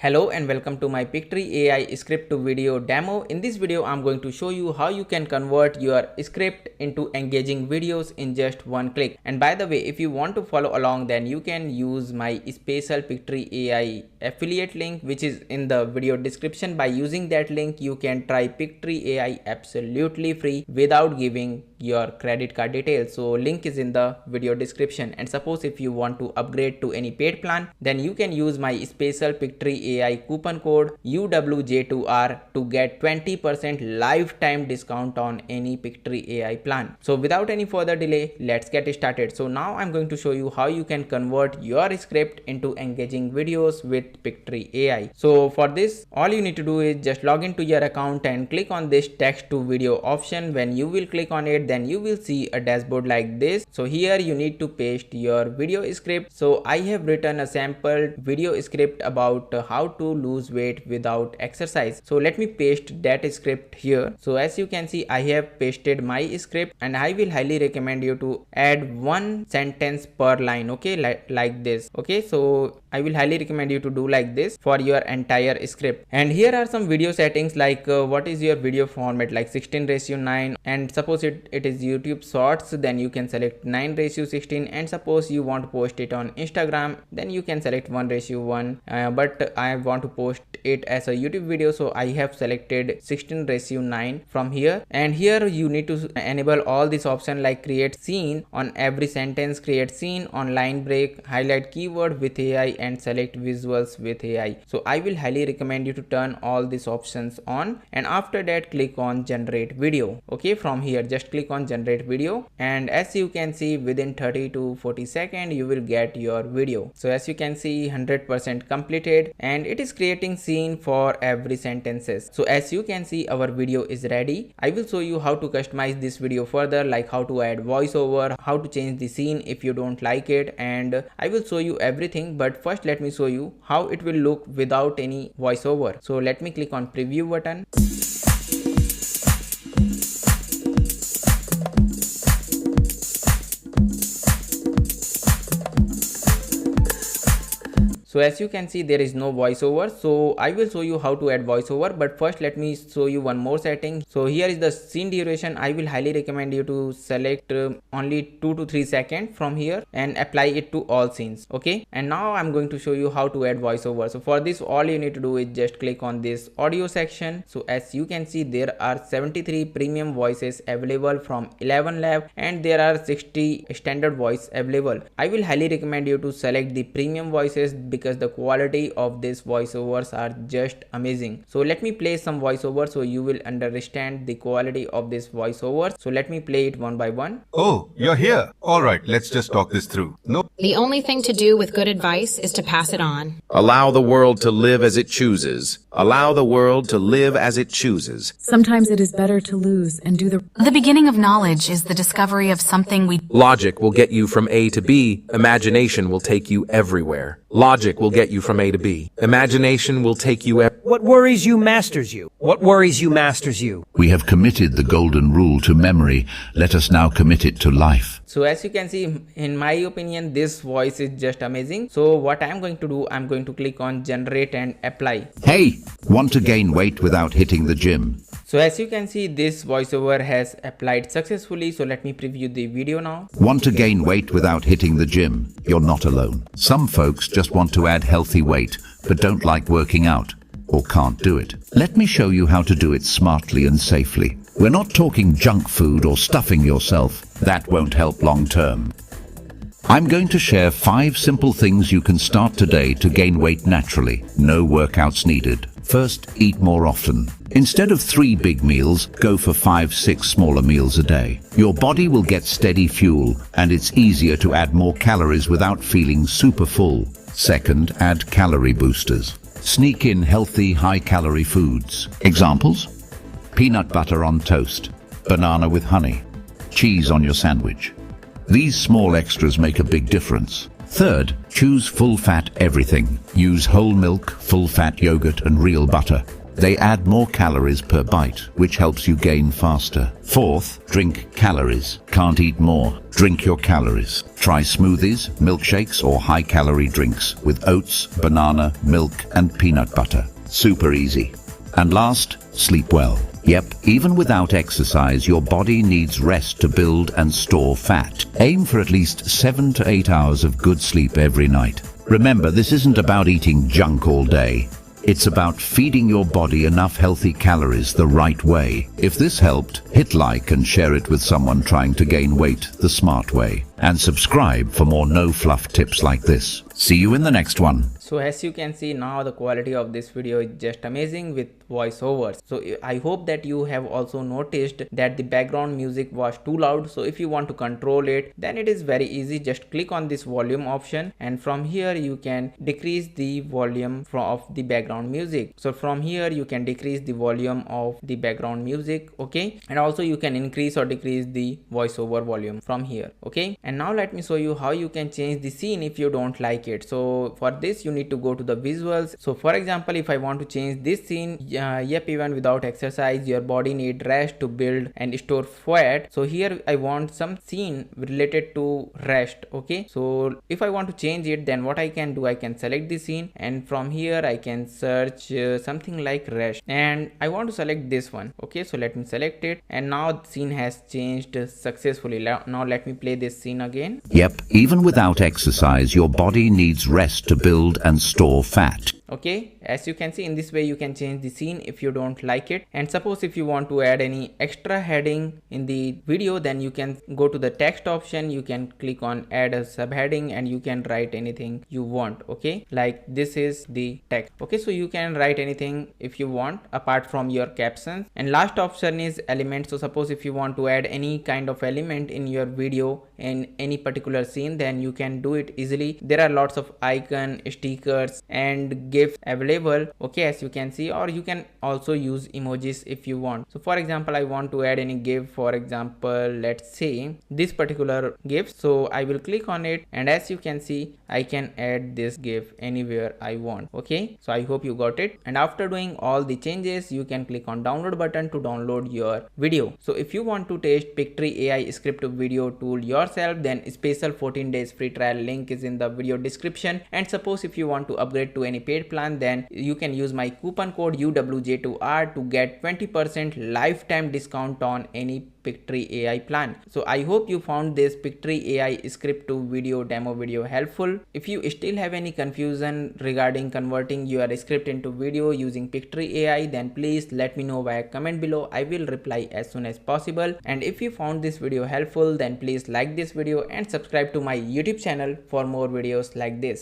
Hello and welcome to my Pictory AI script to video demo. In this video, I'm going to show you how you can convert your script into engaging videos in just one click. And by the way, if you want to follow along, then you can use my special Pictory AI affiliate link, which is in the video description. By using that link, you can try Pictory AI absolutely free without giving your credit card details. So link is in the video description. And suppose if you want to upgrade to any paid plan, then you can use my special Pictory AI coupon code UWJ2R to get 20% lifetime discount on any Pictory AI plan. So without any further delay, let's get started. So now I'm going to show you how you can convert your script into engaging videos with Pictory AI. So for this, all you need to do is just log into your account and click on this text to video option. When you will click on it, then you will see a dashboard like this. So here you need to paste your video script. So I have written a sample video script about how to lose weight without exercise. So let me paste that script here. So as you can see, I have pasted my script, and I will highly recommend you to add one sentence per line. Okay, like this. Okay, so I will highly recommend you to do like this for your entire script. And here are some video settings, like what is your video format, like 16:9. And suppose it is YouTube shorts, then you can select 9:16. And suppose you want to post it on Instagram, then you can select 1:1. But I want to post it as a YouTube video, so I have selected 16:9 from here. And here you need to enable all this option like create scene on every sentence, create scene on line break, highlight keyword with AI, and select visuals with AI. So I will highly recommend you to turn all these options on, and after that click on generate video. Okay, from here just click on generate video, and as you can see, within 30 to 40 seconds you will get your video. So as you can see, 100% completed, and it is creating scene for every sentences. So as you can see, our video is ready. I will show you how to customize this video further, like how to add voiceover, how to change the scene if you don't like it, and I will show you everything. But first let me show you how it will look without any voiceover. So let me click on preview button. So as you can see, there is no voiceover. So I will show you how to add voiceover, but first let me show you one more setting. So here is the scene duration. I will highly recommend you to select only 2 to 3 seconds from here and apply it to all scenes. Okay, and now I'm going to show you how to add voiceover. So for this, all you need to do is just click on this audio section. So as you can see, there are 73 premium voices available from 11 Lab, and there are 60 standard voice available. I will highly recommend you to select the premium voices because the quality of these voiceovers are just amazing. So let me play some voiceover so you will understand the quality of this voiceover. So let me play it one by one. Oh, you're here. All right, let's just talk this through. No. The only thing to do with good advice is to pass it on. Allow the world to live as it chooses. Allow the world to live as it chooses. Sometimes it is better to lose and do The beginning of knowledge is the discovery of something we... Logic will get you from A to B. Imagination will take you everywhere. Logic will get you from A to B. Imagination will take you What worries you masters you. What worries you masters you. We have committed the golden rule to memory. Let us now commit it to life. So as you can see, in my opinion, this voice is just amazing. So what I'm going to do, I'm going to click on generate and apply. Hey, want to gain weight without hitting the gym? So as you can see, this voiceover has applied successfully. So let me preview the video now. Want to gain weight without hitting the gym? You're not alone. Some folks just want to add healthy weight, but don't like working out or can't do it. Let me show you how to do it smartly and safely. We're not talking junk food or stuffing yourself. That won't help long term. I'm going to share 5 simple things you can start today to gain weight naturally. No workouts needed. First, eat more often. Instead of 3 big meals, go for 5-6 smaller meals a day. Your body will get steady fuel, and it's easier to add more calories without feeling super full. Second, add calorie boosters. Sneak in healthy, high-calorie foods. Examples? Peanut butter on toast, banana with honey, cheese on your sandwich. These small extras make a big difference. Third, choose full-fat everything. Use whole milk, full-fat yogurt, and real butter. They add more calories per bite, which helps you gain faster. Fourth, drink calories. Can't eat more. Drink your calories. Try smoothies, milkshakes, or high-calorie drinks with oats, banana, milk, and peanut butter. Super easy. And last, sleep well. Yep, even without exercise, your body needs rest to build and store fat. Aim for at least 7 to 8 hours of good sleep every night. Remember, this isn't about eating junk all day. It's about feeding your body enough healthy calories the right way. If this helped, hit like and share it with someone trying to gain weight the smart way. And subscribe for more no-fluff tips like this. See you in the next one. So as you can see, now the quality of this video is just amazing with voiceovers. So I hope that you have also noticed that the background music was too loud. So if you want to control it, then it is very easy. Just click on this volume option, and from here you can decrease the volume of the background music. So from here you can decrease the volume of the background music, okay, and also you can increase or decrease the voiceover volume from here, okay. And now let me show you how you can change the scene if you don't like it. So for this you need to go to the visuals. So for example, if I want to change this scene, yep, even without exercise your body need rest to build and store fat. So here I want some scene related to rest, okay. So if I want to change it, then what I can do, I can select the scene, and from here I can search something like rest, and I want to select this one, okay. So let me select it, and now the scene has changed successfully. Now let me play this scene again. Yep, even without exercise, your body needs rest to build and store fat. Okay, as you can see, in this way you can change the scene if you don't like it. And suppose if you want to add any extra heading in the video, then you can go to the text option, you can click on add a subheading, and you can write anything you want, okay. Like this is the text, okay. So you can write anything if you want apart from your captions. And last option is element. So suppose if you want to add any kind of element in your video in any particular scene, then you can do it easily. There are lots of icon, stickers, and GIFs available, okay, as you can see, or you can also use emojis if you want. So for example, I want to add any GIF, for example, let's say this particular GIF. So I will click on it, and as you can see, I can add this GIF anywhere I want, okay. So I hope you got it. And after doing all the changes, you can click on download button to download your video. So if you want to test Pictory AI script video tool yourself, then special 14 days free trial link is in the video description. And suppose if you want to upgrade to any paid plan, then you can use my coupon code UWJ2R to get 20% lifetime discount on any Pictory AI plan. So I hope you found this Pictory AI script to video demo video helpful. If you still have any confusion regarding converting your script into video using Pictory AI, then please let me know via comment below. I will reply as soon as possible. And if you found this video helpful, then please like this video and subscribe to my YouTube channel for more videos like this.